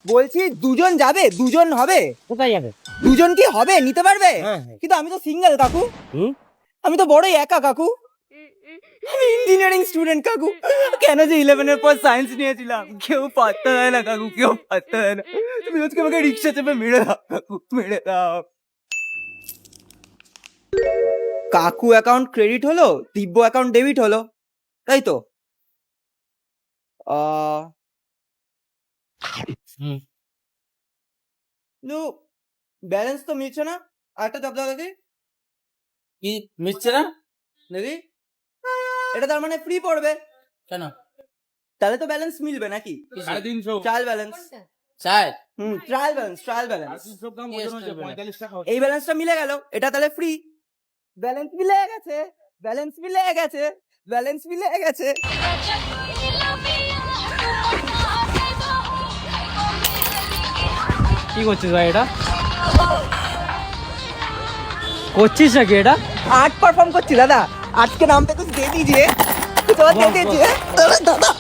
বলছি দুজন যাবে, দুজন হবে, কোথায় যাবে? দুজন কি হবে, নিতে পারবে? হ্যাঁ। কিন্তু আমি তো সিঙ্গেল কাকু, হুম? আমি তো বড়ই একা কাকু, আমি ইঞ্জিনিয়ারিং স্টুডেন্ট কাকু। কেন যে 11 এর পর সায়েন্স নিয়েছিলাম কেউ পাত্তা দেয় না কাকু, কেউ পাত্তা দেয় না। তুমি আজকে আমাকে রিক্সা চেপে মেরে দাও কাকু, মেরে দাও। কাকু অ্যাকাউন্ট ক্রেডিট হলো, দিব্য অ্যাকাউন্ট ডেবিট হলো, তাই তো? হুম। ব্যালেন্স তো মিলছে না, আরেকটা চাপ দাও দেখি। কি মিশছে না? দেখি, এটা তার মানে ফ্রি পড়বে, কেন? তাহলে তো ব্যালেন্স মিলবে নাকি? 350 ট্রায়াল ব্যালেন্স। চাই। Trial balance, trial balance. Yes, এই ব্যালেন্সটা মিলে গেল, এটা তাহলে ফ্রি। ব্যালেন্স মিলে গেছে, ব্যালেন্স মিলে গেছে, ব্যালেন্স মিলে গেছে। কি করছিস ভাই এটা? করছিস নাকি এটা? आर्ट परफॉर्म করছি দাদা, আজকে নাম पे कुछ दे दीजिए, कुछ और दे दीजिए दादा।